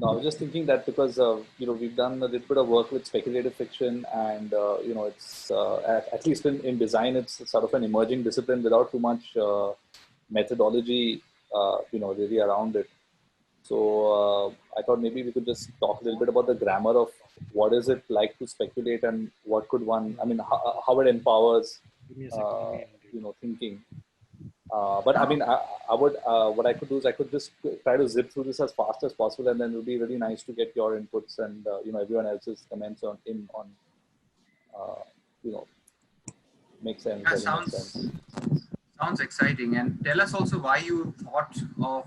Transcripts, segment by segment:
No, I was just thinking that because we've done a little bit of work with speculative fiction, and it's at least in design, it's sort of an emerging discipline without too much methodology, really around it. So I thought maybe we could just talk a little bit about the grammar of what is it like to speculate, and what could one, I mean, how it empowers, Give me a second. Let uh, me end it. thinking. But I mean, I would, what I could do is I could just try to zip through this as fast as possible, and then it would be really nice to get your inputs and everyone else's comments on uh, you know make sense, Yeah, does it make sense? sounds exciting. And tell us also why you thought of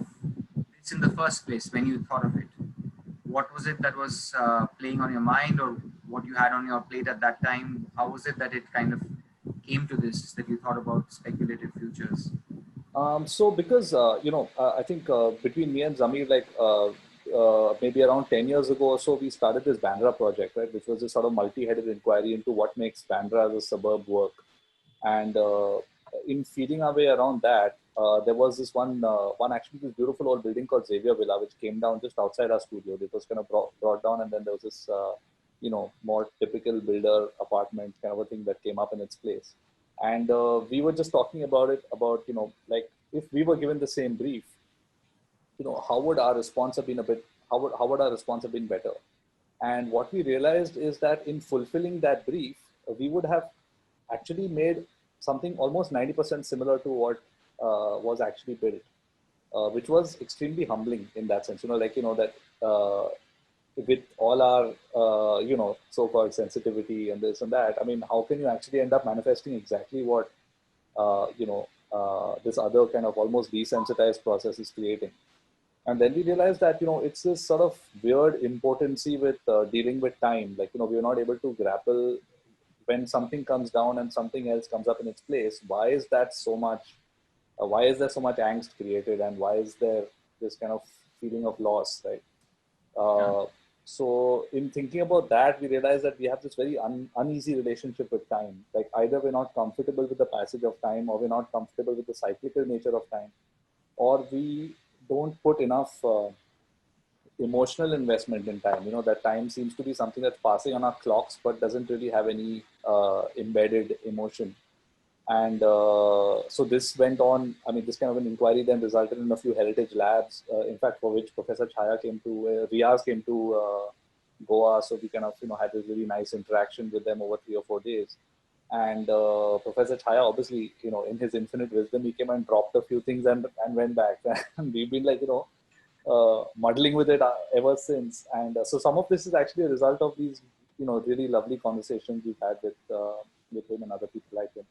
this in the first place. When you thought of it, what was it that was playing on your mind, or what you had on your plate at that time? How was it that it kind of came to this, that you thought about speculative futures? So because I think between me and Zamir, like maybe around 10 years ago or so, we started this Bandra project, right, which was a sort of multi-headed inquiry into what makes Bandra as a suburb work. And in feeding our way around that, there was this one actually this beautiful old building called Xavier Villa, which came down just outside our studio. It was kind of brought down, and then there was this more typical builder apartment kind of a thing that came up in its place. And we were just talking about it, about like, if we were given the same brief, how would our response have been how would our response have been better? And what we realized is that in fulfilling that brief, we would have actually made something almost 90% similar to what was actually built, which was extremely humbling in that sense. That with all our, so-called sensitivity and this and that, I mean, how can you actually end up manifesting exactly what, this other kind of almost desensitized process is creating? And then we realized that, it's this sort of weird impotency with dealing with time. Like, we're not able to grapple when something comes down and something else comes up in its place. Why is that so much? Why is there so much angst created? And why is there this kind of feeling of loss, right? So in thinking about that, we realized that we have this very uneasy relationship with time. Like, either we're not comfortable with the passage of time, or we're not comfortable with the cyclical nature of time, or we don't put enough emotional investment in time. That time seems to be something that's passing on our clocks, but doesn't really have any embedded emotion. And so this went on. I mean, this kind of an inquiry then resulted in a few heritage labs, in fact, for which Professor Chaya Riaz came to Goa. So we kind of, had this really nice interaction with them over 3 or 4 days. And Professor Chaya, obviously, in his infinite wisdom, he came and dropped a few things and went back. And we've been like, muddling with it ever since. And so some of this is actually a result of these, really lovely conversations we've had with him and other people like him.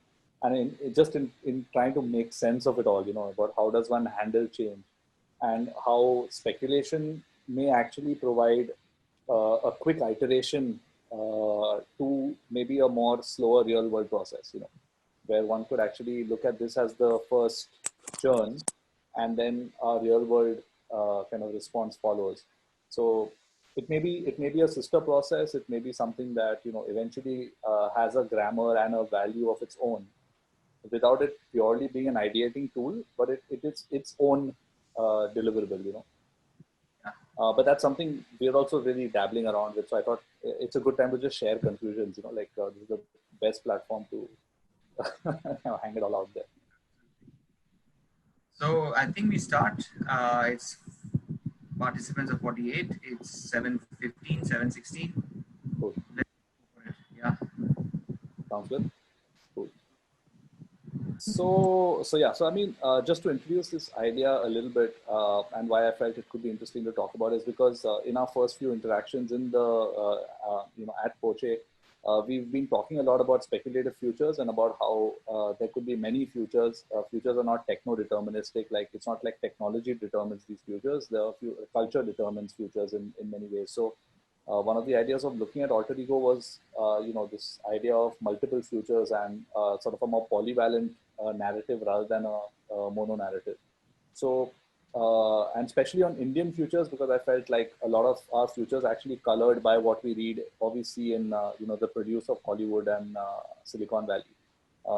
And in trying to make sense of it all, about how does one handle change, and how speculation may actually provide a quick iteration to maybe a more slower real world process, where one could actually look at this as the first churn, and then a real world kind of response follows. So it may be a sister process. It may be something that eventually has a grammar and a value of its own, without it purely being an ideating tool, but it is its own deliverable. But that's something we're also really dabbling around with. So I thought it's a good time to just share conclusions. This is the best platform to hang it all out there. So I think we start. It's participants of 48. It's 7:15, 7:16. Cool. Yeah. Sounds good. Cool. So yeah. So I mean, just to introduce this idea a little bit, and why I felt it could be interesting to talk about is because in our first few interactions in the at ChaiPochè, we've been talking a lot about speculative futures, and about how there could be many futures. Futures are not techno-deterministic. Like, it's not like technology determines these futures. Culture determines futures in many ways. So one of the ideas of looking at alter ego was, this idea of multiple futures, and sort of a more polyvalent narrative rather than a mono narrative. So, and especially on Indian futures, because I felt like a lot of our futures actually colored by what we read or we see in, the produce of Hollywood and Silicon Valley.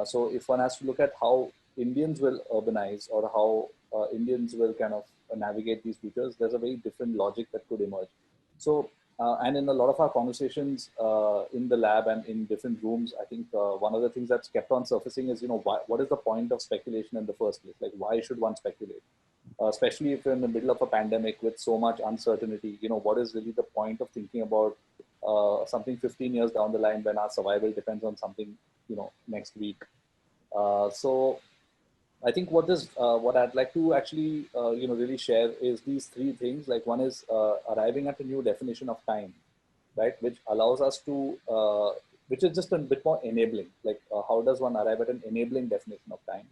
So if one has to look at how Indians will urbanize, or how Indians will kind of navigate these features, there's a very different logic that could emerge. So, and in a lot of our conversations in the lab and in different rooms, I think one of the things that's kept on surfacing is, what is the point of speculation in the first place? Like, why should one speculate? Especially if you're in the middle of a pandemic with so much uncertainty, what is really the point of thinking about something 15 years down the line when our survival depends on something, next week. So I think what I'd like to actually, really share is these three things. Like one is arriving at a new definition of time, right? Which allows us to, which is just a bit more enabling. Like how does one arrive at an enabling definition of time?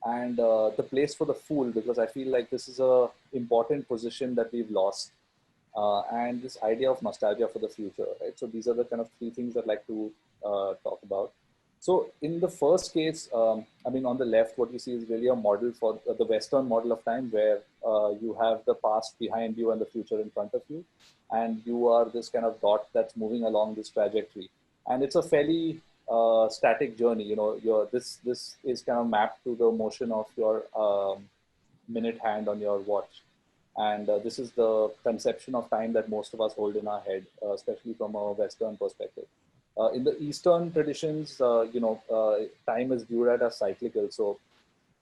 And the place for the fool, because I feel like this is a important position that we've lost. And this idea of nostalgia for the future, right? So these are the kind of three things I'd like to talk about. So in the first case, I mean, on the left, what you see is really a model for the Western model of time, where you have the past behind you and the future in front of you, and you are this kind of dot that's moving along this trajectory. And it's a fairly static journey. This is kind of mapped to the motion of your minute hand on your watch. And this is the conception of time that most of us hold in our head, especially from a Western perspective. In the Eastern traditions, time is viewed as cyclical. So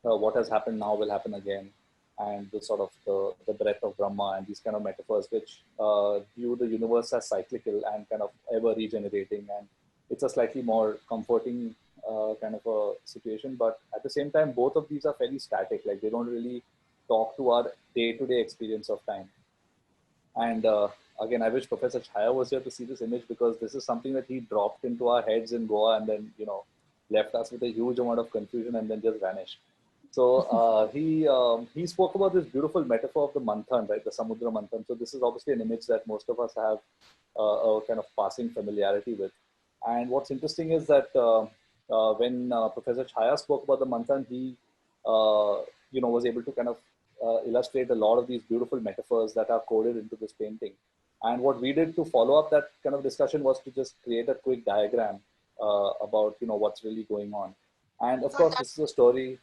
what has happened now will happen again. And the sort of the breath of Brahma and these kind of metaphors, which view the universe as cyclical and kind of ever regenerating. And it's a slightly more comforting kind of a situation. But at the same time, both of these are fairly static. Like they don't really talk to our day-to-day experience of time. And again, I wish Professor Chhaya was here to see this image, because this is something that he dropped into our heads in Goa and then, left us with a huge amount of confusion and then just vanished. So he spoke about this beautiful metaphor of the manthan, right? The Samudra manthan. So this is obviously an image that most of us have a kind of passing familiarity with. And what's interesting is that when Professor Chhaya spoke about the manthan, he was able to kind of illustrate a lot of these beautiful metaphors that are coded into this painting. And what we did to follow up that kind of discussion was to just create a quick diagram about what's really going on. And of course, this is a story.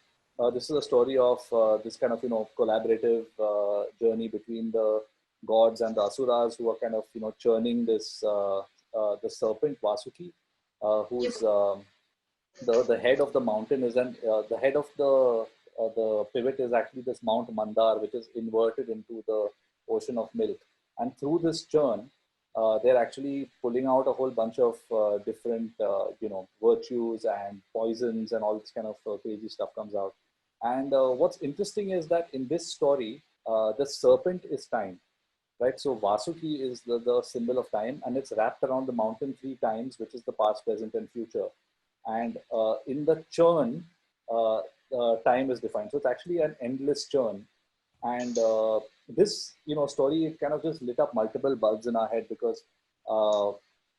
This is a story of this kind of collaborative journey between the gods and the asuras, who are kind of churning this the serpent Vasuki, who's the head of the mountain is the head of the pivot is actually this Mount Mandar, which is inverted into the ocean of milk. And through this churn, they're actually pulling out a whole bunch of different, virtues and poisons, and all this kind of crazy stuff comes out. And what's interesting is that in this story, the serpent is time, right? So Vasuki is the symbol of time, and it's wrapped around the mountain three times, which is the past, present, and future. And in the churn, time is defined. So it's actually an endless churn. And this, story, it kind of just lit up multiple bulbs in our head, because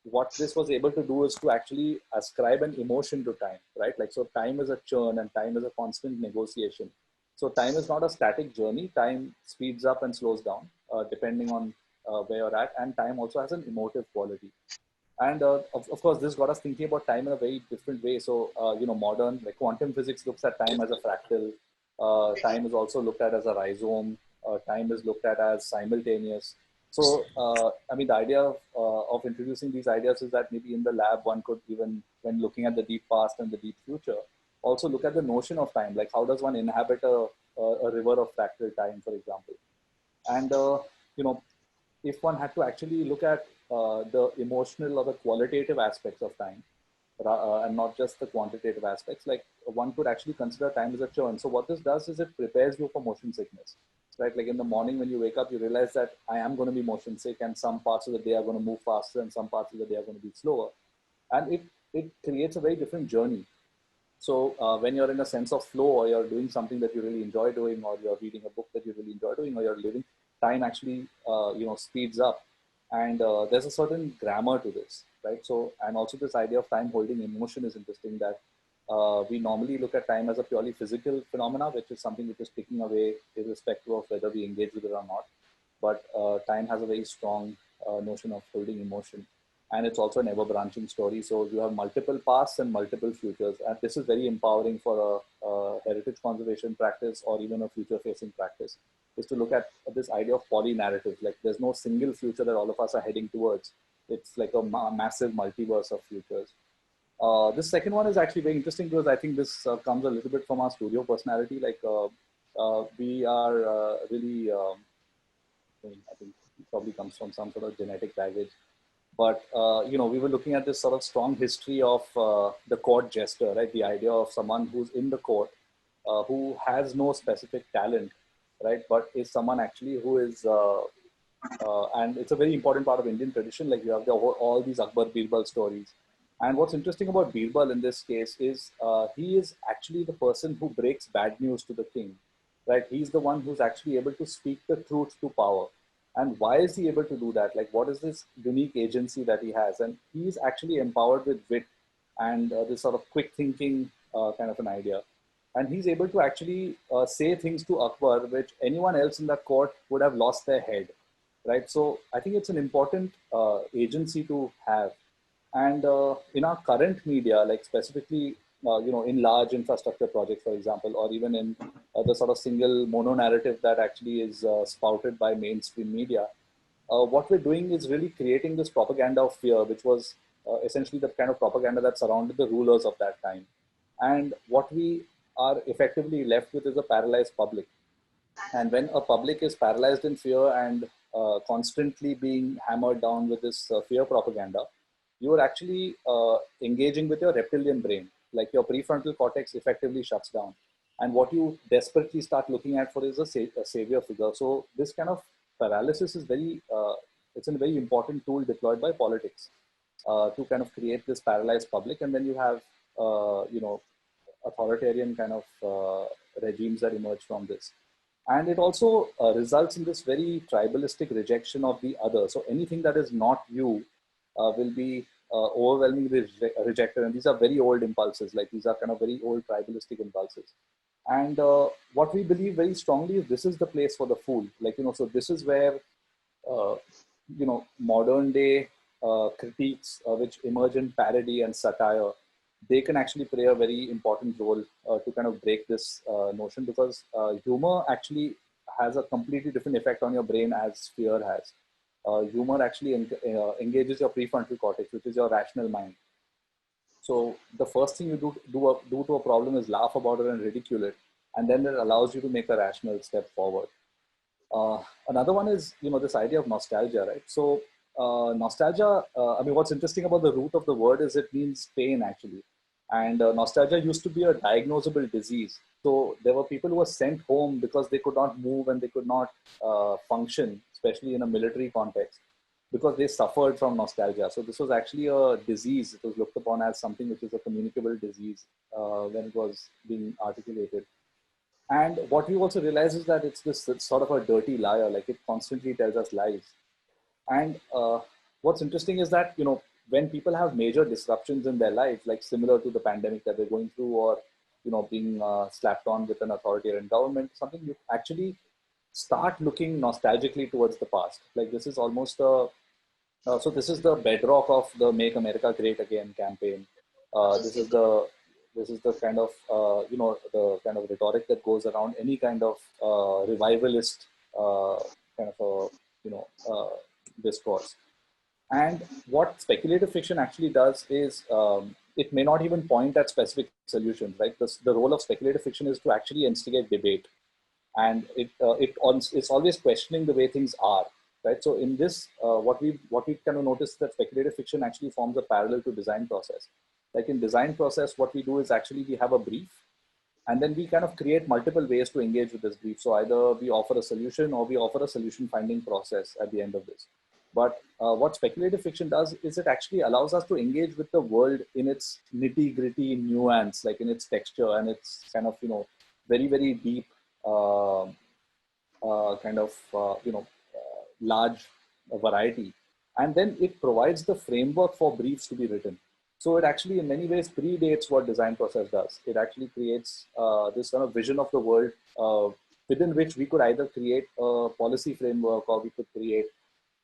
what this was able to do is to actually ascribe an emotion to time, right? Like, so time is a churn and time is a constant negotiation. So time is not a static journey. Time speeds up and slows down depending on where you're at. And time also has an emotive quality. And of course, this got us thinking about time in a very different way. So, modern, like quantum physics looks at time as a fractal. Time is also looked at as a rhizome. Time is looked at as simultaneous. So, I mean, the idea of introducing these ideas is that maybe in the lab, one could even, when looking at the deep past and the deep future, also look at the notion of time. Like, how does one inhabit a river of fractal time, for example? And, if one had to actually look at the emotional or the qualitative aspects of time, and not just the quantitative aspects, like one could actually consider time as a churn. So what this does is it prepares you for motion sickness, right? Like in the morning when you wake up, you realize that I am going to be motion sick, and some parts of the day are going to move faster and some parts of the day are going to be slower. And it creates a very different journey. So when you're in a sense of flow, or you're doing something that you really enjoy doing, or you're reading a book that you really enjoy doing, or you're living, time actually, speeds up. And there's a certain grammar to this, right? So, and also this idea of time holding emotion is interesting, that we normally look at time as a purely physical phenomena, which is something which is ticking away irrespective of whether we engage with it or not. But time has a very strong notion of holding emotion. And it's also an ever-branching story. So you have multiple pasts and multiple futures. And this is very empowering for a heritage conservation practice, or even a future-facing practice. is to look at this idea of poly-narrative. Like there's no single future that all of us are heading towards. It's like a massive multiverse of futures. This second one is actually very interesting because I think this comes a little bit from our studio personality. Like we are really, I think it probably comes from some sort of genetic baggage. But we were looking at this sort of strong history of the court jester, right? The idea of someone who's in the court, who has no specific talent, right? But is someone actually who is, and it's a very important part of Indian tradition. Like you have all these Akbar Birbal stories. And what's interesting about Birbal in this case is he is actually the person who breaks bad news to the king, right? He's the one who's actually able to speak the truth to power. And why is he able to do that? Like, what is this unique agency that he has? And he's actually empowered with wit and this sort of quick thinking kind of an idea. And he's able to actually say things to Akbar, which anyone else in that court would have lost their head, right? So I think it's an important agency to have. And in our current media, like specifically, in large infrastructure projects, for example, or even in the sort of single mono narrative that actually is spouted by mainstream media, what we're doing is really creating this propaganda of fear, which was essentially the kind of propaganda that surrounded the rulers of that time. And what we are effectively left with is a paralyzed public. And when a public is paralyzed in fear and constantly being hammered down with this fear propaganda, you are actually engaging with your reptilian brain. Like your prefrontal cortex effectively shuts down. And what you desperately start looking at for is a savior figure. So this kind of paralysis is it's a very important tool deployed by politics to kind of create this paralyzed public. And then you have, authoritarian kind of regimes that emerge from this. And it also results in this very tribalistic rejection of the other. So anything that is not you will be overwhelmingly rejected. And these are very old impulses, like these are kind of very old tribalistic impulses. And what we believe very strongly is this is the place for the fool. Like, so this is where, uh, modern day critiques which emerge in parody and satire, they can actually play a very important role to kind of break this notion, because humor actually has a completely different effect on your brain as fear has. Humor actually engages your prefrontal cortex, which is your rational mind. So the first thing you do to a problem is laugh about it and ridicule it, and then it allows you to make a rational step forward. Another one is, this idea of nostalgia, right? So nostalgia, I mean, what's interesting about the root of the word is it means pain actually. And nostalgia used to be a diagnosable disease. So there were people who were sent home because they could not move and they could not function, especially in a military context, because they suffered from nostalgia. So this was actually a disease. It was looked upon as something which is a communicable disease when it was being articulated. And what we also realize is that it's sort of a dirty liar, like it constantly tells us lies. And what's interesting is that, when people have major disruptions in their lives, like similar to the pandemic that they're going through, or, being slapped on with an authoritarian government, something, you actually start looking nostalgically towards the past. Like this is almost so this is the bedrock of the Make America Great Again campaign. This is the kind of the kind of rhetoric that goes around any kind of revivalist kind of a discourse. And what speculative fiction actually does is it may not even point at specific solutions, right? The role of speculative fiction is to actually instigate debate, and it's always questioning the way things are, right? So in this, what we kind of notice that speculative fiction actually forms a parallel to design process. Like in design process, what we do is actually we have a brief, and then we kind of create multiple ways to engage with this brief. So either we offer a solution or we offer a solution finding process at the end of this. But what speculative fiction does is it actually allows us to engage with the world in its nitty gritty nuance, like in its texture and its kind of, very, very deep kind of, large variety. And then it provides the framework for briefs to be written. So it actually, in many ways, predates what design process does. It actually creates this kind of vision of the world within which we could either create a policy framework, or we could create,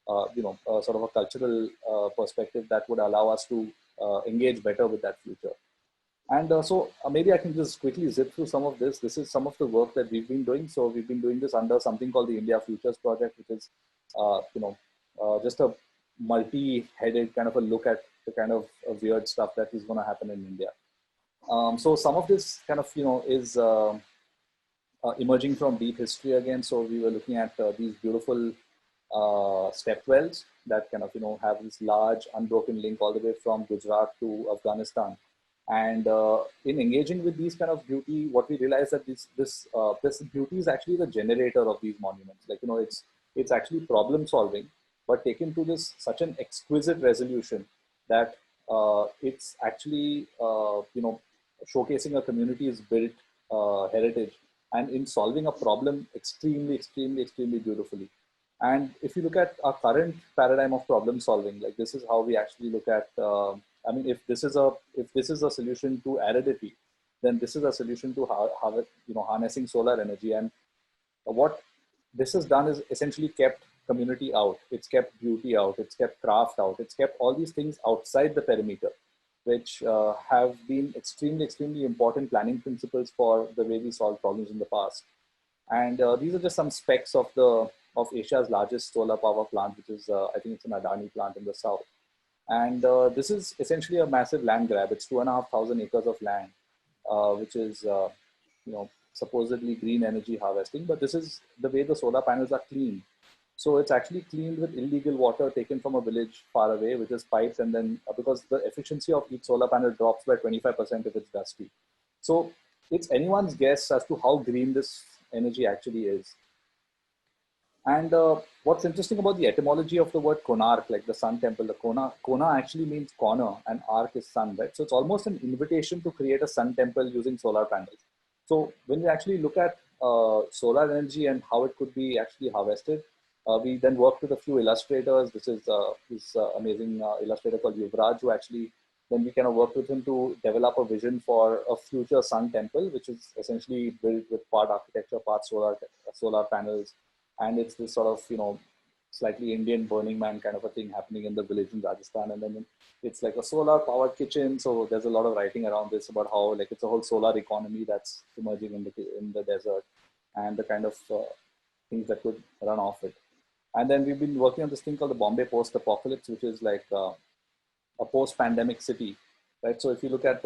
sort of a cultural perspective that would allow us to engage better with that future. And maybe I can just quickly zip through some of this. This is some of the work that we've been doing. So we've been doing this under something called the India Futures Project, which is, just a multi-headed kind of a look at the kind of weird stuff that is going to happen in India. So some of this kind of, is emerging from deep history again. So we were looking at these beautiful step wells that kind of, have this large unbroken link all the way from Gujarat to Afghanistan. And in engaging with these kind of beauty, what we realized that this beauty is actually the generator of these monuments. Like, it's actually problem solving, but taken to this such an exquisite resolution that it's actually, showcasing a community's built heritage, and in solving a problem extremely, extremely, extremely beautifully. And if you look at our current paradigm of problem solving, like this is how we actually look at. I mean, if this is a solution to aridity, then this is a solution to how harnessing solar energy. And what this has done is essentially kept community out. It's kept beauty out. It's kept craft out. It's kept all these things outside the perimeter, which have been extremely, extremely important planning principles for the way we solve problems in the past. And these are just some specs of Asia's largest solar power plant, which is, I think it's an Adani plant in the south. And this is essentially a massive land grab. It's 2,500 acres of land, which is, supposedly green energy harvesting. But this is the way the solar panels are cleaned. So it's actually cleaned with illegal water taken from a village far away, which is piped. And then because the efficiency of each solar panel drops by 25% if it's dusty. So it's anyone's guess as to how green this energy actually is. And what's interesting about the etymology of the word Konark, like the sun temple, the Kona actually means corner and ark is sun, right? So it's almost an invitation to create a sun temple using solar panels. So when we actually look at solar energy and how it could be actually harvested, we then worked with a few illustrators. This is this amazing illustrator called Yuvraj, who actually then we kind of worked with him to develop a vision for a future sun temple, which is essentially built with part architecture, part solar panels, and it's this sort of slightly Indian Burning Man kind of a thing happening in the village in Rajasthan. And then it's like a solar powered kitchen. So there's a lot of writing around this about how like it's a whole solar economy that's emerging in the desert, and the kind of things that could run off it. And then we've been working on this thing called the Bombay Post Apocalypse, which is like a post-pandemic city, right? So if you look at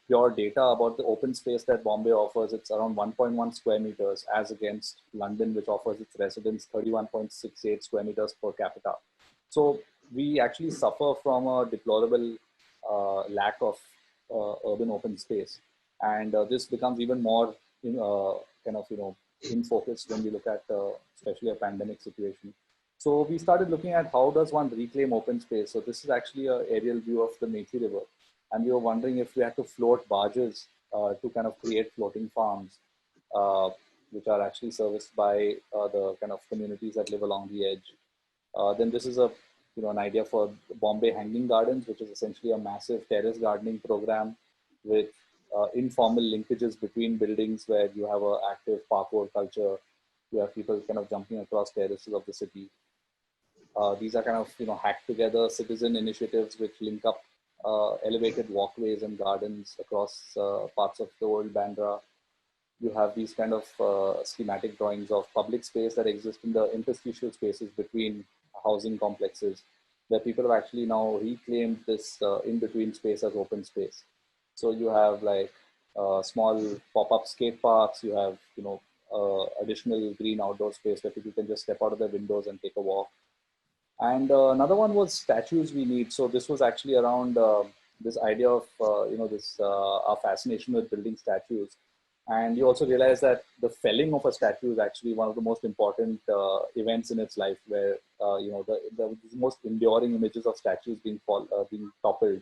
pure data about the open space that Bombay offers, it's around 1.1 square meters as against London, which offers its residents 31.68 square meters per capita. So we actually suffer from a deplorable lack of urban open space. And this becomes even more kind of, in focus when we look at especially a pandemic situation. So we started looking at how does one reclaim open space. So this is actually an aerial view of the Methi River. And we were wondering if we had to float barges to kind of create floating farms, which are actually serviced by the kind of communities that live along the edge. Then this is an idea for Bombay Hanging Gardens, which is essentially a massive terrace gardening program with informal linkages between buildings where you have an active parkour culture. You have people kind of jumping across terraces of the city. These are kind of hacked together citizen initiatives which link up elevated walkways and gardens across parts of the old Bandra. You have these kind of schematic drawings of public space that exist in the interstitial spaces between housing complexes, where people have actually now reclaimed this in-between space as open space. So you have like small pop-up skate parks, you have additional green outdoor space where people can just step out of their windows and take a walk. And another one was statues we need. So this was actually around this idea of this our fascination with building statues. And you also realize that the felling of a statue is actually one of the most important events in its life, where the most enduring images of statues being toppled.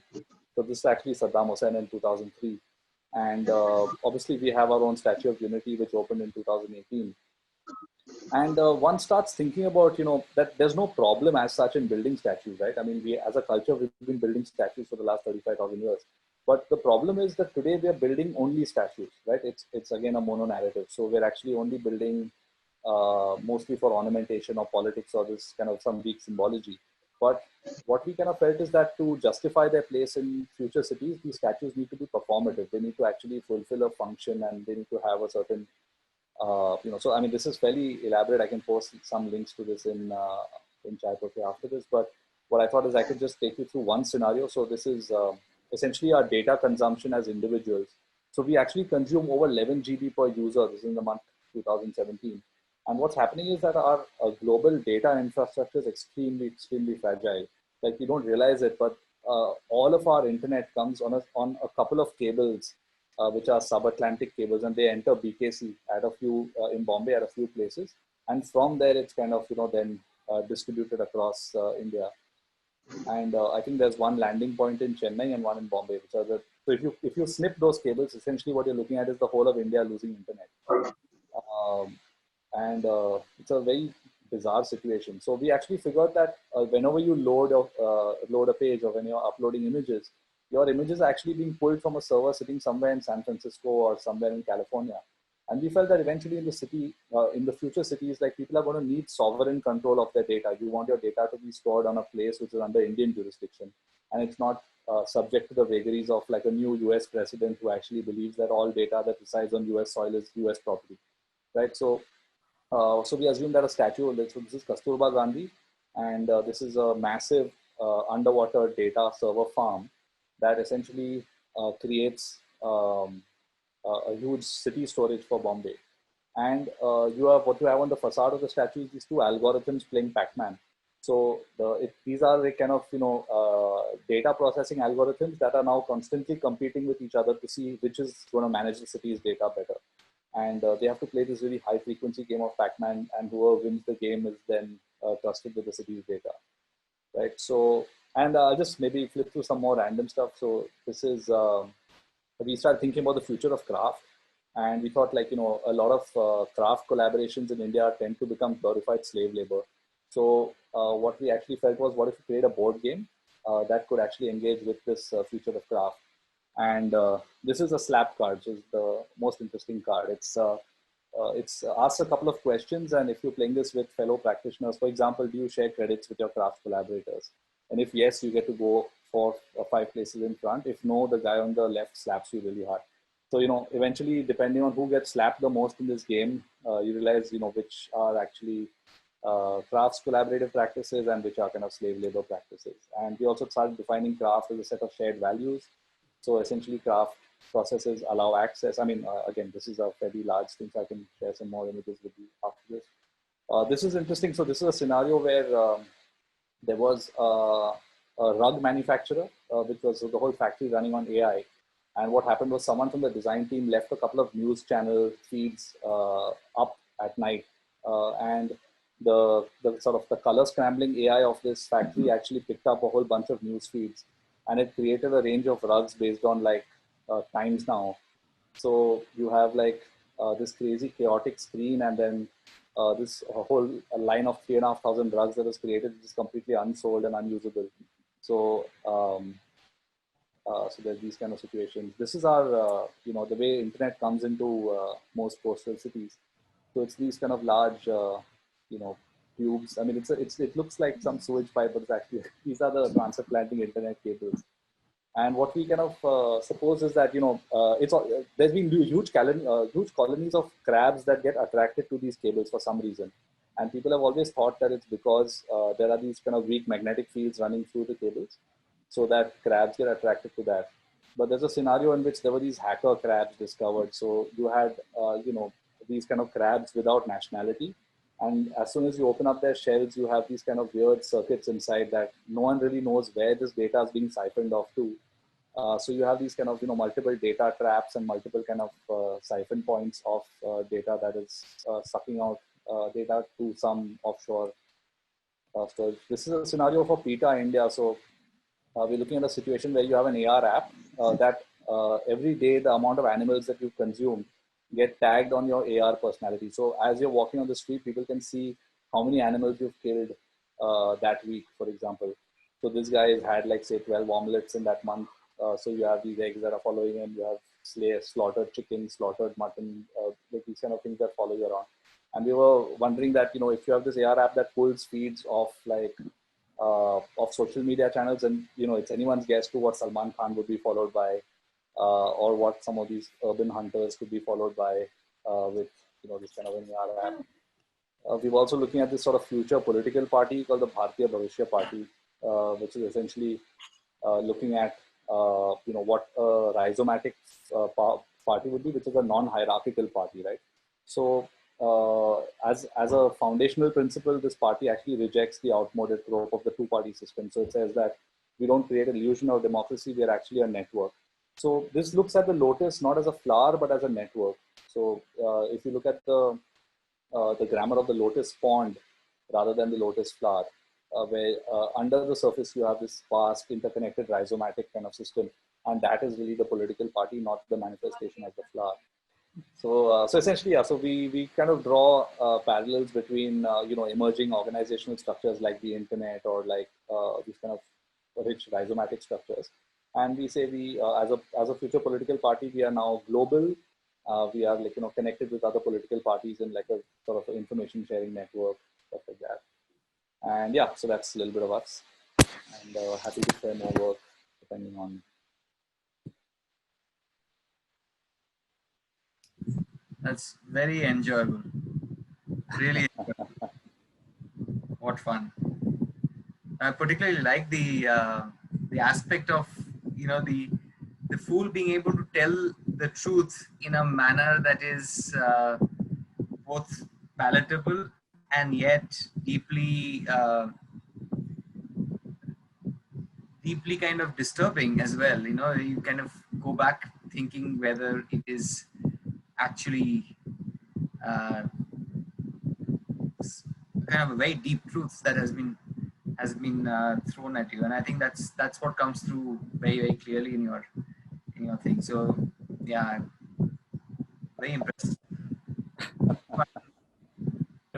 So this is actually Saddam Hussein in 2003, and obviously we have our own Statue of Unity, which opened in 2018. And one starts thinking about that there's no problem as such in building statues, right? I mean, we as a culture we've been building statues for the last 35,000 years. But the problem is that today we are building only statues, right? It's again a mono narrative. So we're actually only building mostly for ornamentation or politics or this kind of some weak symbology. But what we kind of felt is that to justify their place in future cities, these statues need to be performative. They need to actually fulfill a function, and they need to have a certain, so I mean, this is fairly elaborate. I can post some links to this in ChaiPochè after this. But what I thought is I could just take you through one scenario. So this is essentially our data consumption as individuals. So we actually consume over 11 GB per user. This is in the month 2017. And what's happening is that our global data infrastructure is extremely, extremely fragile. Like, you don't realize it, but all of our internet comes on a couple of cables, which are sub-Atlantic cables, and they enter BKC at a few in Bombay at a few places, and from there it's kind of then distributed across India. And I think there's one landing point in Chennai and one in Bombay, which are the so if you snip those cables, essentially what you're looking at is the whole of India losing internet. Um, and it's a very bizarre situation. So we actually figured that whenever you load a page, or when you're uploading images, your image is actually being pulled from a server sitting somewhere in San Francisco or somewhere in California. And we felt that eventually in the city, in the future cities, like, people are going to need sovereign control of their data. You want your data to be stored on a place which is under Indian jurisdiction, and it's not subject to the vagaries of like a new US president who actually believes that all data that resides on US soil is US property, right? So we assume that a statue, so this is Kasturba Gandhi, and this is a massive underwater data server farm that essentially creates a huge city storage for Bombay. And what you have on the facade of the statue is these two algorithms playing Pac-Man. So these are the kind of data processing algorithms that are now constantly competing with each other to see which is going to manage the city's data better. And they have to play this really high frequency game of Pac-Man, and whoever wins the game is then trusted with the city's data, right? So, and I'll just maybe flip through some more random stuff. So this is, we started thinking about the future of craft, and we thought, like, a lot of craft collaborations in India tend to become glorified slave labor. So what we actually felt was, what if we create a board game that could actually engage with this future of craft? And this is a slap card, which is the most interesting card. It's asks a couple of questions, and if you're playing this with fellow practitioners, for example, do you share credits with your craft collaborators? And if yes, you get to go 4 or 5 places in front. If no, the guy on the left slaps you really hard. So, eventually, depending on who gets slapped the most in this game, you realize, which are actually crafts collaborative practices and which are kind of slave labor practices. And we also started defining craft as a set of shared values. So essentially, craft processes allow access. I mean, again, this is a very large thing, so I can share some more images with you after this. This is interesting. So this is a scenario where there was a rug manufacturer, which was the whole factory running on AI. And what happened was, someone from the design team left a couple of news channel feeds up at night. And the sort of the color scrambling AI of this factory actually picked up a whole bunch of news feeds, and it created a range of rugs based on like times now. So you have like this crazy chaotic screen, and then this whole line of 3,500 rugs that was created, which is completely unsold and unusable. So so there's these kind of situations. This is our the way internet comes into most coastal cities. So it's these kind of large tubes. I mean, it looks like some sewage pipe, but it's actually these are the transatlantic internet cables. And what we kind of suppose is that there's been huge colonies of crabs that get attracted to these cables for some reason, and people have always thought that it's because there are these kind of weak magnetic fields running through the cables, so that crabs get attracted to that. But there's a scenario in which there were these hacker crabs discovered. So you had these kind of crabs without nationality, and as soon as you open up their shells, you have these kind of weird circuits inside that no one really knows where this data is being siphoned off to. So you have these kind of multiple data traps and multiple kind of siphon points of data that is sucking out data to some offshore storage. This is a scenario for PETA India. So we're looking at a situation where you have an AR app that every day the amount of animals that you consume get tagged on your AR personality. So as you're walking on the street, people can see how many animals you've killed that week, for example. So this guy has had like say 12 omelets in that month. So you have these eggs that are following him. You have slaughtered chicken, slaughtered mutton, like these kind of things that follow you around. And we were wondering that if you have this AR app that pulls feeds of like of social media channels, and it's anyone's guess to what Salman Khan would be followed by, or what some of these urban hunters could be followed by with this kind of an AR app. We're also looking at this sort of future political party called the Bharatiya Bhavishya Party, which is essentially looking at what a rhizomatic party would be, which is a non-hierarchical party, right? So as a foundational principle, this party actually rejects the outmoded trope of the two-party system. So it says that we don't create an illusion of democracy; we are actually a network. So this looks at the lotus not as a flower but as a network. So if you look at the grammar of the lotus pond rather than the lotus flower, where under the surface you have this vast interconnected rhizomatic kind of system, and that is really the political party, not the manifestation as the flower. So essentially, yeah. So we kind of draw parallels between emerging organizational structures like the internet or like these kind of rich rhizomatic structures, and we say we as a future political party, we are now global. We are like connected with other political parties in like a sort of information sharing network, stuff like that. And yeah, so that's a little bit of us, and happy to share more work depending on. That's very enjoyable. Really, what fun! I particularly like the aspect of the fool being able to tell the truth in a manner that is both palatable and yet deeply kind of disturbing as well. You kind of go back thinking whether it is actually uh, kind of a very deep truth that has been thrown at you, and I think that's what comes through very, very clearly in your thing. So yeah, I'm very impressed.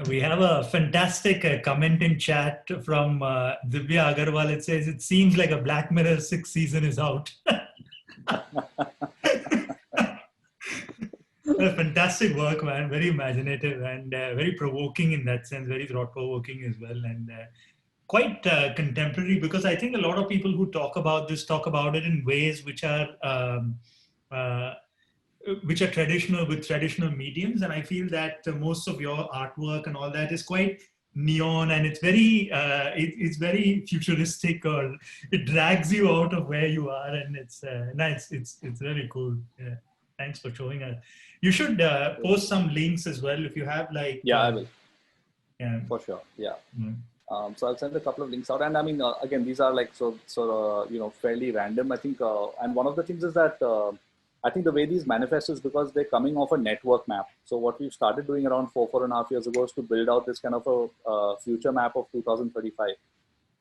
We have a fantastic comment in chat from Divya Agarwal. It says, it seems like a Black Mirror 6th season is out. Fantastic work, man. Very imaginative and very provoking in that sense, very thought-provoking as well. And quite contemporary, because I think a lot of people who talk about this talk about it in ways uh, which are traditional with traditional mediums, and I feel that most of your artwork and all that is quite neon, and it's very it's very futuristic, or it drags you out of where you are, and it's nice. It's really cool. Yeah. Thanks for showing us. You should post some links as well if you have like. Yeah, I will. Yeah, for sure. Yeah. Mm. So I'll send a couple of links out, and I mean, again, these are like fairly random. I think, and one of the things is that I think the way these manifest is because they're coming off a network map. So what we've started doing around 4.5 years ago is to build out this kind of a future map of 2035,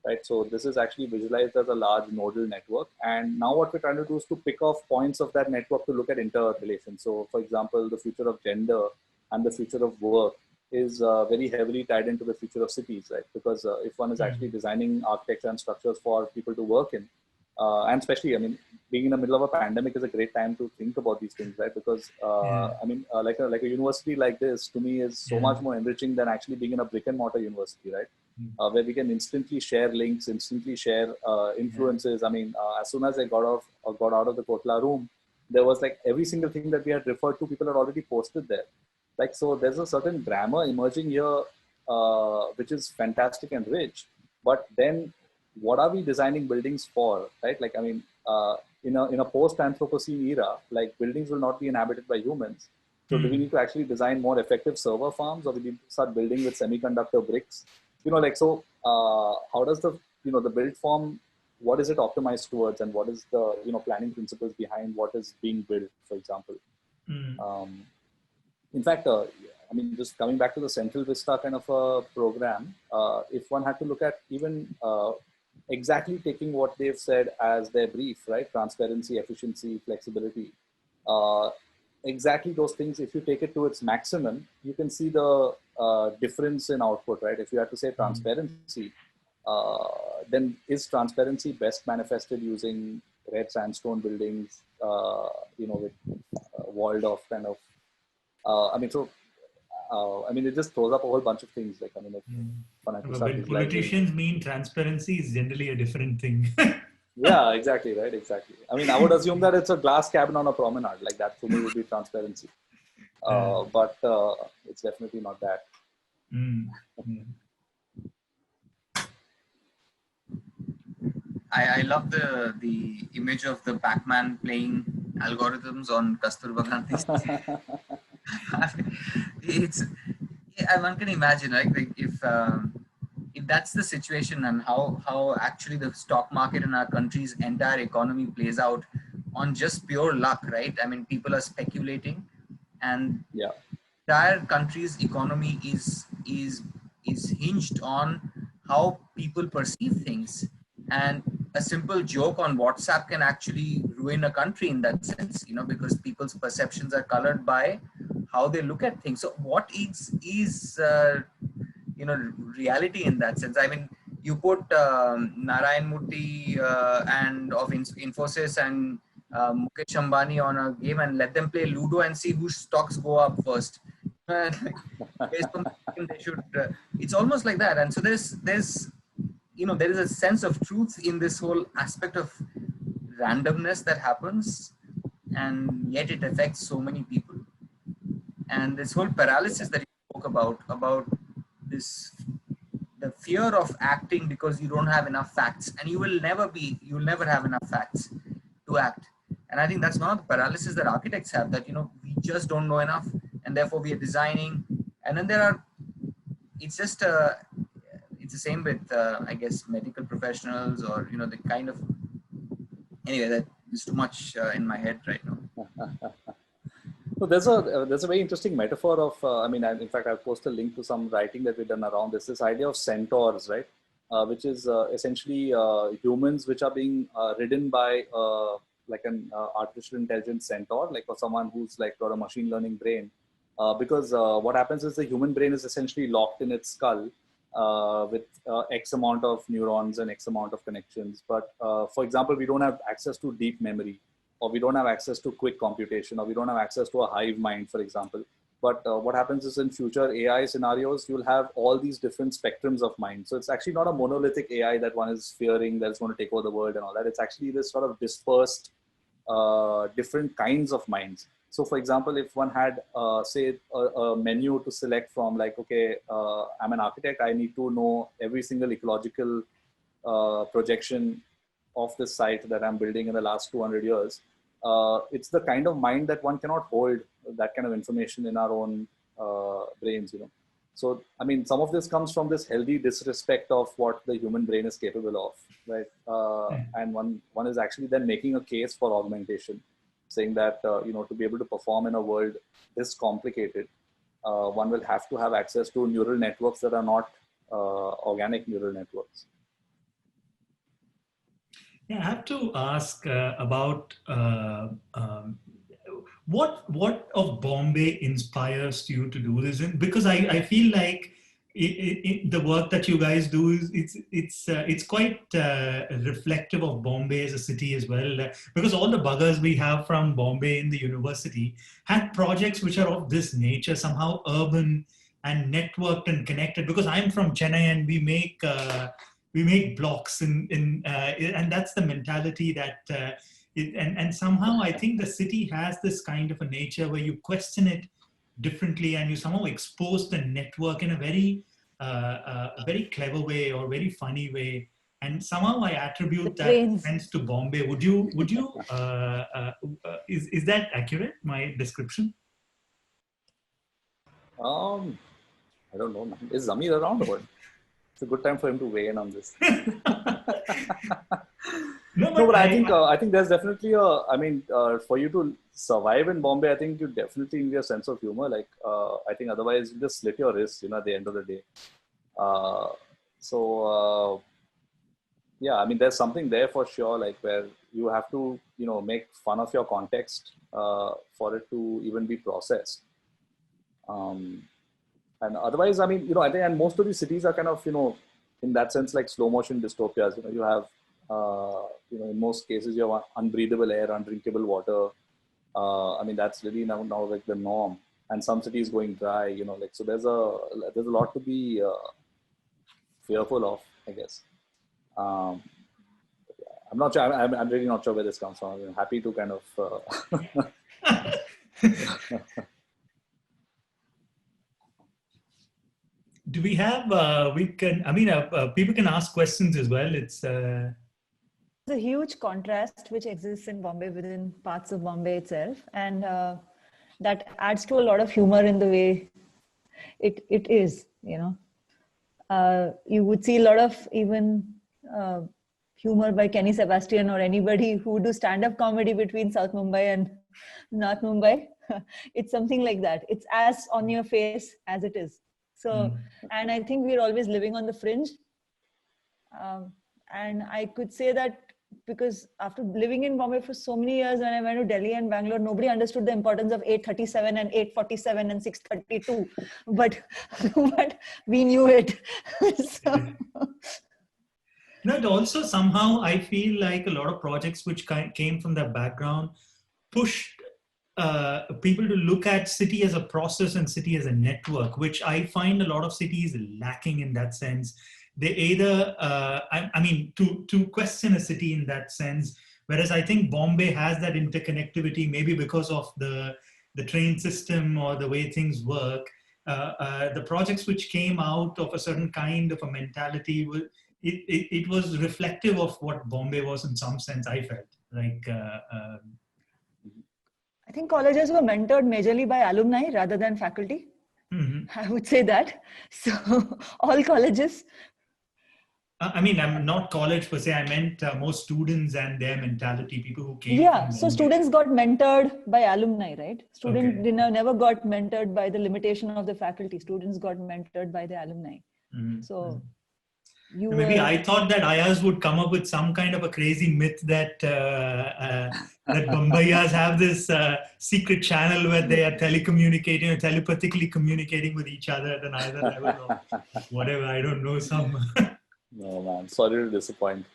right? So this is actually visualized as a large nodal network, and now what we're trying to do is to pick off points of that network to look at interrelations. So, for example, the future of gender and the future of work is very heavily tied into the future of cities, right? Because if one is actually designing architecture and structures for people to work in, and especially, I mean, being in the middle of a pandemic is a great time to think about these things, right? Because I mean, like a university like this to me is so much more enriching than actually being in a brick and mortar university, right? Where we can instantly share links, instantly share influences. I mean, as soon as I got out of the Kotla room, there was like every single thing that we had referred to, people had already posted there. Like, so there's a certain grammar emerging here, which is fantastic and rich. But then what are we designing buildings for, right? Like, I mean, in a post-Anthropocene era, like buildings will not be inhabited by humans. So do we need to actually design more effective server farms, or we need to start building with semiconductor bricks? Like, so how does the build form, what is it optimized towards, and what is the planning principles behind what is being built, for example? In fact, I mean, just coming back to the Central Vista kind of a program, if one had to look at even exactly taking what they've said as their brief, right? Transparency, efficiency, flexibility. Exactly those things, if you take it to its maximum, you can see the difference in output, right? If you had to say transparency, then is transparency best manifested using red sandstone buildings, with walled off kind of, I mean, so I mean, it just throws up a whole bunch of things. Like, I mean, if one had to start When visualizing. politicians mean transparency is generally a different thing. Yeah, exactly, right, exactly. I mean, I would assume that it's a glass cabin on a promenade. Like that for me would be transparency. But it's definitely not that. Mm, mm. I love the image of the Pac-Man playing algorithms on Kasturba Gandhi's. It's one can imagine, right? Like if that's the situation, and how actually the stock market in our country's entire economy plays out on just pure luck, right? I mean, people are speculating, and Yeah. entire country's economy is hinged on how people perceive things, and a simple joke on WhatsApp can actually ruin a country in that sense, because people's perceptions are colored by how they look at things. So what is reality in that sense? I mean, you put Narayan Murthy and of Infosys and Mukesh Ambani on a game and let them play Ludo and see whose stocks go up first. Based on they should. It's almost like that, and so there's there is a sense of truth in this whole aspect of randomness that happens, and yet it affects so many people. And this whole paralysis that you spoke about this, the fear of acting because you don't have enough facts, and you'll never have enough facts to act. And I think that's one of the paralysis that architects have, that we just don't know enough, and therefore we are designing. And then it's just it's the same with I guess medical professionals, or the kind of, anyway, that is too much in my head right now. So there's a very interesting metaphor of I mean, in fact, I've posted a link to some writing that we've done around this idea of centaurs, right? Which is essentially humans which are being ridden by like an artificial intelligence centaur, like, or someone who's like got a machine learning brain. Because what happens is the human brain is essentially locked in its skull with X amount of neurons and X amount of connections. But for example, we don't have access to deep memory, or we don't have access to quick computation, or we don't have access to a hive mind, for example. But what happens is in future AI scenarios, you'll have all these different spectrums of mind. So it's actually not a monolithic AI that one is fearing that's going to take over the world and all that. It's actually this sort of dispersed different kinds of minds. So for example, if one had, say, a menu to select from, like, okay, I'm an architect, I need to know every single ecological projection of this site that I'm building in the last 200 years. It's the kind of mind that one cannot hold that kind of information in our own brains, So, I mean, some of this comes from this healthy disrespect of what the human brain is capable of, right? And one is actually then making a case for augmentation, saying that, to be able to perform in a world this complicated, one will have to have access to neural networks that are not organic neural networks. Yeah, I have to ask about what of Bombay inspires you to do this? Because I feel like the work that you guys do is it's quite reflective of Bombay as a city as well. Because all the buggers we have from Bombay in the university had projects which are of this nature, somehow urban and networked and connected. Because I'm from Chennai and we make blocks and that's the mentality that and somehow I think the city has this kind of a nature where you question it differently and you somehow expose the network in a very clever way or very funny way, and somehow I attribute that sense to Bombay. Would you is that accurate, my description? I don't know, man. Is Zamir around, or it's a good time for him to weigh in on this? No, but I think there's definitely I mean, for you to survive in Bombay, I think you definitely need a sense of humor. Like, I think otherwise you just slit your wrists, at the end of the day. Yeah, I mean, there's something there for sure, like where you have to, make fun of your context for it to even be processed. And otherwise, I mean, I think, and most of these cities are kind of, in that sense, like slow motion dystopias. You have, in most cases, you have unbreathable air, undrinkable water. I mean, that's really now like the norm. and some cities going dry, like, so there's a lot to be fearful of, I guess. Um, I'm not sure. I'm really not sure where this comes from. I'm happy to kind of. Do we have? We can. I mean, people can ask questions as well. It's. There's a huge contrast which exists in Bombay within parts of Bombay itself, and that adds to a lot of humor in the way it is. You would see a lot of even humor by Kenny Sebastian or anybody who do stand-up comedy between South Mumbai and North Mumbai. It's something like that. It's as on your face as it is. So, and I think we're always living on the fringe. And I could say that because after living in Bombay for so many years, when I went to Delhi and Bangalore, nobody understood the importance of 837 and 847 and 632, but we knew it. So. No, it also somehow I feel like a lot of projects which came from that background pushed people to look at city as a process and city as a network, which I find a lot of cities lacking in that sense. They either, I mean, to question a city in that sense, whereas I think Bombay has that interconnectivity, maybe because of the train system or the way things work. The projects which came out of a certain kind of a mentality, it was reflective of what Bombay was in some sense, I felt. Like, I think colleges were mentored majorly by alumni rather than faculty. I would say that. So all colleges. I mean, I'm not college per se. I meant more students and their mentality, people who came. Yeah, so students got mentored by alumni, right? Students Okay. never got mentored by the limitation of the faculty. Students got mentored by the alumni. So you maybe I thought that IIS would come up with some kind of a crazy myth that that Bombayas have this secret channel where they are telecommunicating or telepathically communicating with each other at an either level or whatever. I don't know, some. No, man, sorry to disappoint.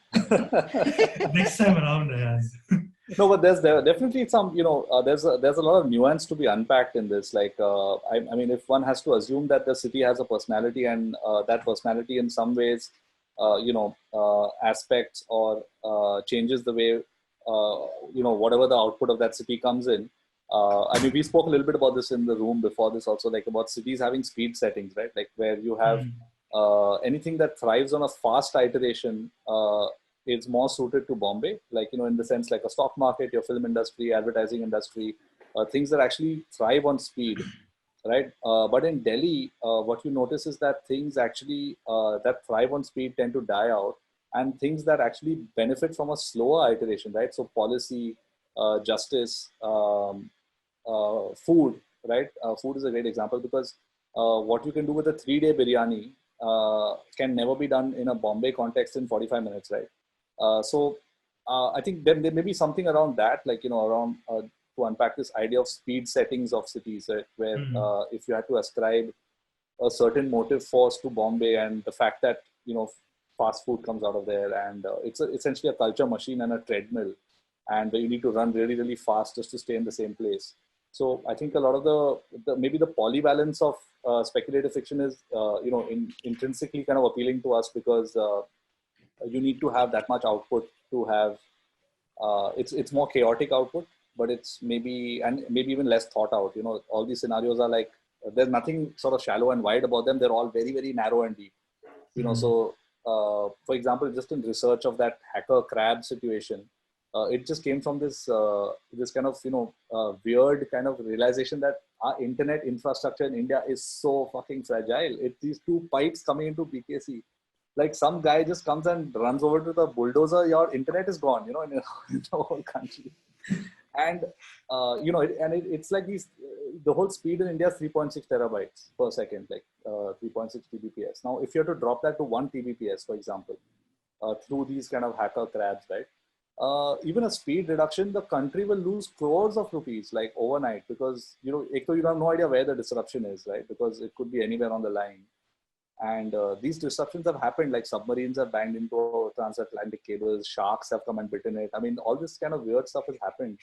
Next time around, IIS. No, but there's definitely some, there's a lot of nuance to be unpacked in this. Like, I mean, if one has to assume that the city has a personality and that personality in some ways, aspects or changes the way, whatever the output of that city comes in. I mean, we spoke a little bit about this in the room before this also, like about cities having speed settings, right? Like where you have anything that thrives on a fast iteration is more suited to Bombay, like, in the sense like a stock market, your film industry, advertising industry, things that actually thrive on speed, right? But in Delhi, what you notice is that things actually that thrive on speed tend to die out, and things that actually benefit from a slower iteration, right? So policy, justice, food, right? Food is a great example because what you can do with a 3-day biryani can never be done in a Bombay context in 45 minutes, right? So I think there may be something around that, like, around to unpack this idea of speed settings of cities, right? Where if you had to ascribe a certain motive force to Bombay and the fact that, fast food comes out of there and it's essentially a culture machine and a treadmill, and you need to run really, really fast just to stay in the same place. So I think a lot of the maybe the polyvalence of speculative fiction is, intrinsically kind of appealing to us because you need to have that much output to have it's more chaotic output, but it's maybe even less thought out. All these scenarios are like there's nothing sort of shallow and wide about them. They're all very, very narrow and deep. So for example, just in research of that hacker crab situation, it just came from this kind of weird kind of realization that our internet infrastructure in India is so fucking fragile. It's these two pipes coming into BKC. Like some guy just comes and runs over to the bulldozer, your internet is gone, in the whole country. And, it's like the whole speed in India is 3.6 terabytes per second, like 3.6 Tbps. Now, if you have to drop that to 1 Tbps, for example, through these kind of hacker crabs, right? Even a speed reduction, the country will lose crores of rupees like overnight because, you have no idea where the disruption is, right? Because it could be anywhere on the line. And these disruptions have happened, like submarines have banged into transatlantic cables, sharks have come and bitten it. I mean, all this kind of weird stuff has happened.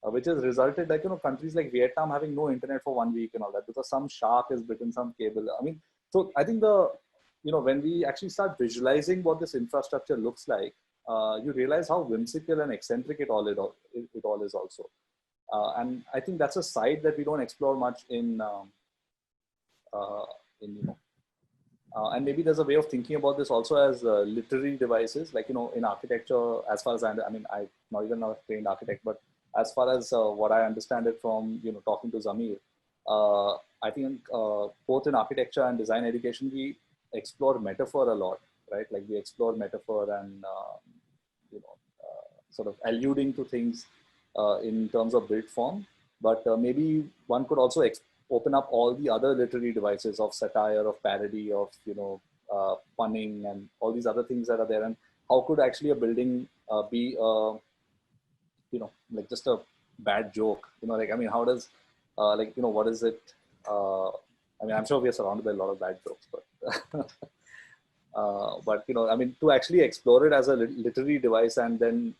which has resulted like, countries like Vietnam having no internet for 1 week and all that because some shark has bitten some cable. I mean, so I think when we actually start visualizing what this infrastructure looks like, you realize how whimsical and eccentric it all is also. And I think that's a side that we don't explore much in and maybe there's a way of thinking about this also as literary devices, like, in architecture, as far as I'm not even a trained architect, but as far as what I understand it from, talking to Zamir, I think both in architecture and design education, we explore metaphor a lot, right? Like we explore metaphor and, sort of alluding to things in terms of built form. But maybe one could also open up all the other literary devices of satire, of parody, of, punning and all these other things that are there. And how could actually a building be, like just a bad joke, like, I mean, how does, what is it? I mean, I'm sure we are surrounded by a lot of bad jokes, but, but, I mean, to actually explore it as a literary device and then,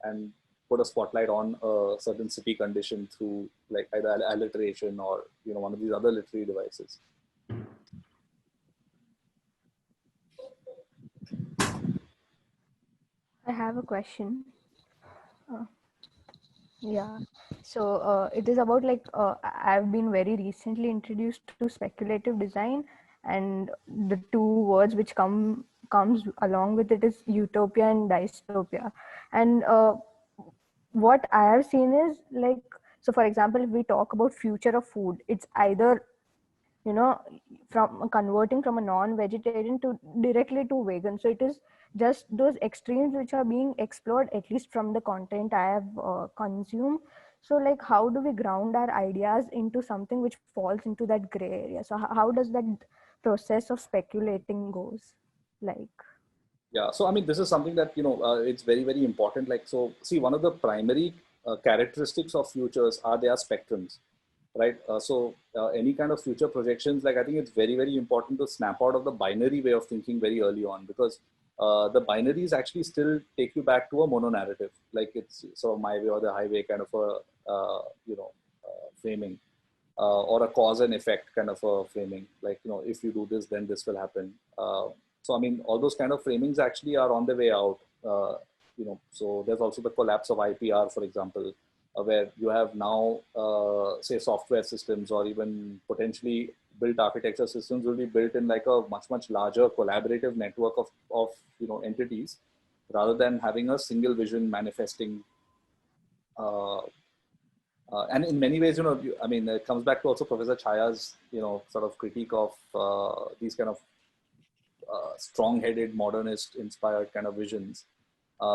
and put a spotlight on a certain city condition through like either alliteration or, one of these other literary devices. I have a question. Yeah, so it is about like I've been very recently introduced to speculative design, and the two words which comes along with it is utopia and dystopia. And what I have seen is like, so for example, if we talk about future of food, it's either, from converting from a non-vegetarian to directly to vegan. So it is just those extremes which are being explored, at least from the content I have consumed. So like, how do we ground our ideas into something which falls into that gray area? So how does that process of speculating goes like? Yeah, so I mean, this is something that, it's very, very important. Like, so see, one of the primary characteristics of futures are they are spectrums, right? So any kind of future projections, like, I think it's very, very important to snap out of the binary way of thinking very early on, because the binaries actually still take you back to a mono-narrative, like it's sort of my way or the highway kind of a, framing, or a cause and effect kind of a framing, like, if you do this, then this will happen. So, I mean, all those kind of framings actually are on the way out, so there's also the collapse of IPR, for example, where you have now, say, software systems or even potentially built architecture systems will be built in like a much, much larger collaborative network of entities, rather than having a single vision manifesting. And in many ways, I mean, it comes back to also Professor Chaya's, sort of critique of these kind of strong-headed, modernist-inspired kind of visions,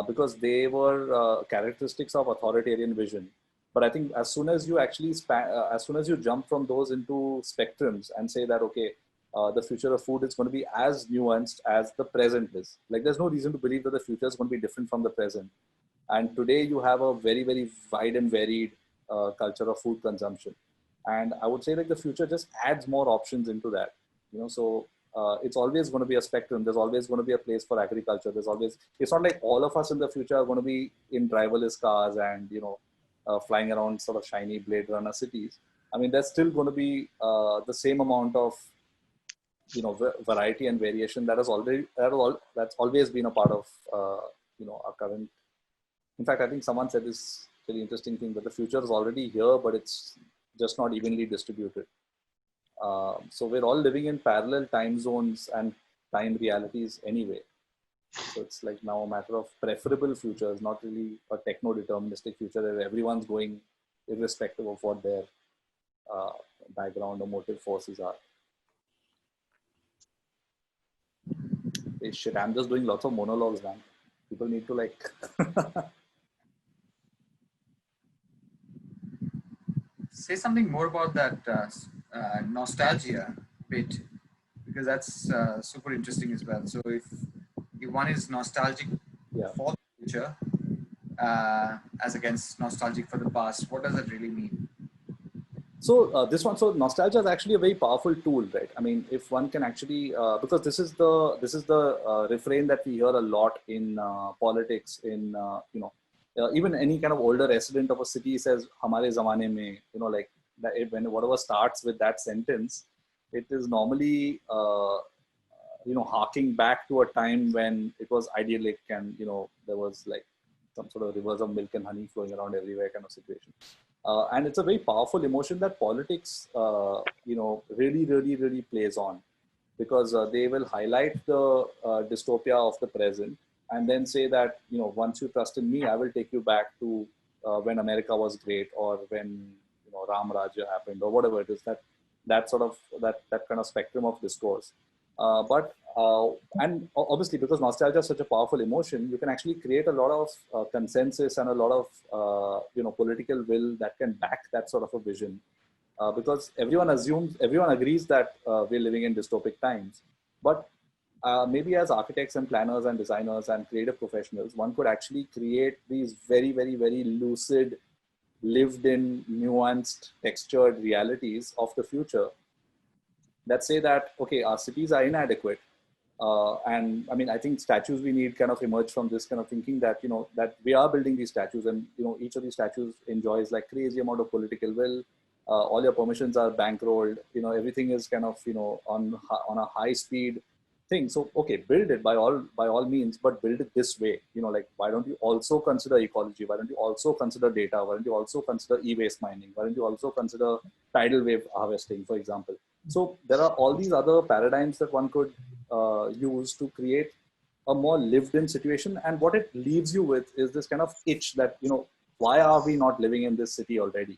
because they were characteristics of authoritarian vision. But I think as soon as you actually as soon as you jump from those into spectrums and say that, okay, the future of food is going to be as nuanced as the present is. Like, there's no reason to believe that the future is going to be different from the present. And today you have a very, very wide and varied culture of food consumption. And I would say like the future just adds more options into that, so it's always going to be a spectrum. There's always going to be a place for agriculture. It's not like all of us in the future are going to be in driverless cars and, flying around sort of shiny Blade Runner cities. I mean, there's still going to be the same amount of, variety and variation that's always been a part of, our current. In fact, I think someone said this really interesting thing, that the future is already here, but it's just not evenly distributed. So we're all living in parallel time zones and time realities anyway. So it's like now a matter of preferable futures, not really a techno-deterministic future where everyone's going irrespective of what their background or motive forces are. Hey, shit, I'm just doing lots of monologues, man. People need to like... Say something more about that nostalgia bit, because that's super interesting as well. So if one is nostalgic for the future as against nostalgic for the past, what does that really mean? So so nostalgia is actually a very powerful tool, right? I mean, if one can actually, because this is the refrain that we hear a lot in politics, in even any kind of older resident of a city says "Hamare zamane mein," like that. When whatever starts with that sentence, it is normally harking back to a time when it was idyllic, and there was like some sort of rivers of milk and honey flowing around everywhere kind of situation. And it's a very powerful emotion that politics, really, really, really plays on, because they will highlight the dystopia of the present and then say that, once you trust in me, I will take you back to when America was great, or when, Ram Raja happened, or whatever it is, that sort of, that kind of spectrum of discourse. And obviously, because nostalgia is such a powerful emotion, you can actually create a lot of consensus and a lot of political will that can back that sort of a vision, because everyone agrees that we're living in dystopic times. But maybe as architects and planners and designers and creative professionals, one could actually create these very, very, very lucid, lived in, nuanced, textured realities of the future that say that, okay, our cities are inadequate. And I mean, I think statues we need kind of emerge from this kind of thinking that, that we are building these statues, and, each of these statues enjoys like crazy amount of political will. All your permissions are bankrolled, everything is kind of, on a high speed thing. So, okay, build it by all means, but build it this way, like, why don't you also consider ecology? Why don't you also consider data? Why don't you also consider e-waste mining? Why don't you also consider tidal wave harvesting, for example? So there are all these other paradigms that one could use to create a more lived in situation. And what it leaves you with is this kind of itch that, why are we not living in this city already?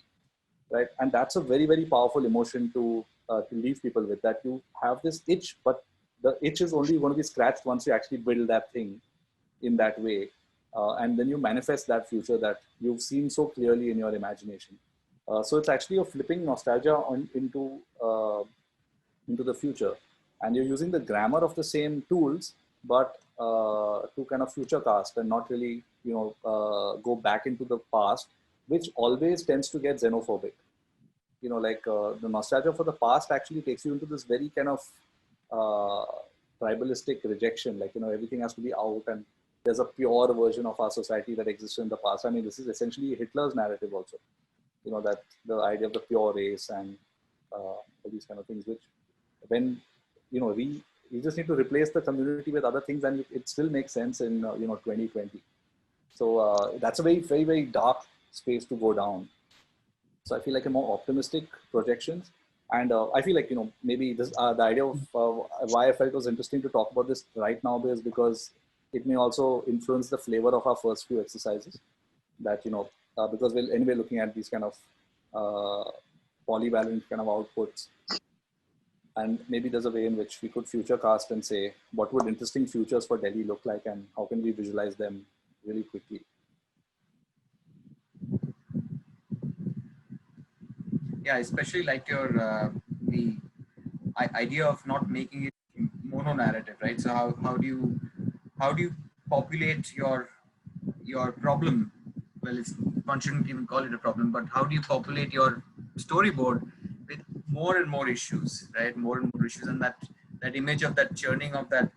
Right. And that's a very, very powerful emotion to leave people with, that you have this itch, but the itch is only going to be scratched once you actually build that thing in that way. And then you manifest that future that you've seen so clearly in your imagination. So it's actually a flipping nostalgia into the future, and you're using the grammar of the same tools, but to kind of future cast and not really, go back into the past, which always tends to get xenophobic. Like the nostalgia for the past actually takes you into this very kind of tribalistic rejection. Like, everything has to be out, and there's a pure version of our society that exists in the past. I mean, this is essentially Hitler's narrative also. That the idea of the pure race and all these kind of things, which when, you just need to replace the community with other things, and it still makes sense in, 2020. So that's a very, very, very dark space to go down. So I feel like a more optimistic projections. And I feel like, maybe this, the idea of why I felt it was interesting to talk about this right now is because it may also influence the flavor of our first few exercises, that, because we're anyway looking at these kind of polyvalent kind of outputs. And maybe there's a way in which we could future cast and say, what would interesting futures for Delhi look like, and how can we visualize them really quickly? Yeah, especially like your the idea of not making it mono narrative, right? So how do you populate your problem? Well, one shouldn't even call it a problem, but how do you populate your storyboard with more and more issues, right? More and more issues, and that image of that churning of that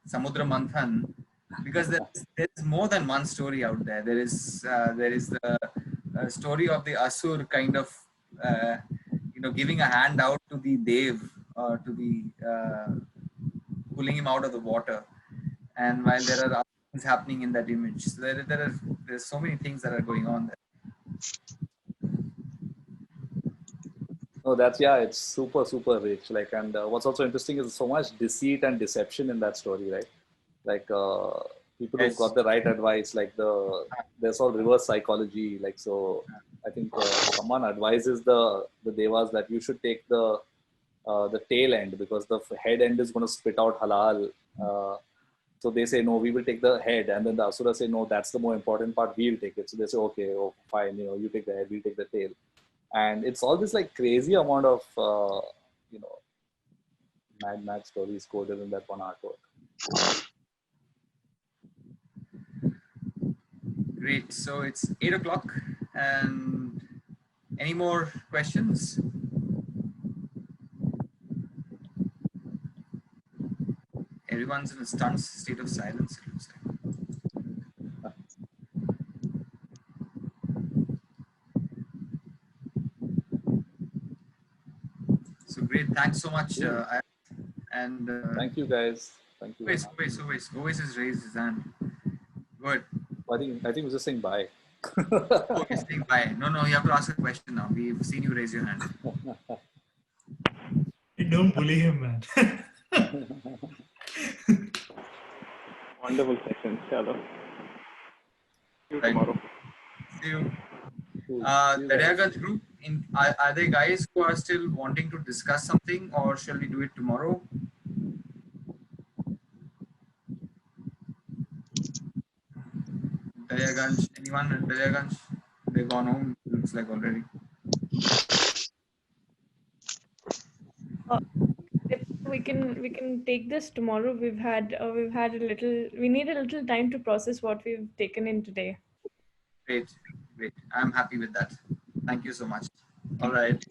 Samudra Manthan, because there's more than one story out there. There is the story of the Asur kind of giving a hand out to the Dev, to the pulling him out of the water, and while there are other things happening in that image, so there's so many things that are going on there. No, it's super, super rich. Like, and what's also interesting is so much deceit and deception in that story, right? Like, people who've got the right advice, like there's all reverse psychology. Like, so I think someone advises the devas that you should take the tail end, because the head end is going to spit out halal. So they say, no, we will take the head. And then the Asura say, no, that's the more important part. We'll take it. So they say, okay, oh, fine. You take the head, we'll take the tail. And it's all this like crazy amount of, mad stories coded in that one artwork. Great. So it's 8 o'clock, and any more questions? Everyone's in a stunned state of silence, it looks like. great. Thanks so much. And Thank you, guys. Thank you. Always has raised his hand. Good. I think we're just saying bye. Oh, you're saying bye. No, you have to ask a question now. We've seen you raise your hand. Don't bully him, man. Wonderful session. Chalo. See you Right. tomorrow. See you. Cool. Daryaganj group, are there guys who are still wanting to discuss something, or shall we do it tomorrow? Daryaganj, anyone in Daryaganj? They've gone home, looks like already. We can take this tomorrow. We need a little time to process what we've taken in today. Great. I'm happy with that. Thank you so much. All right.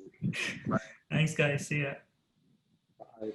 Bye. Thanks, guys. See ya. Bye.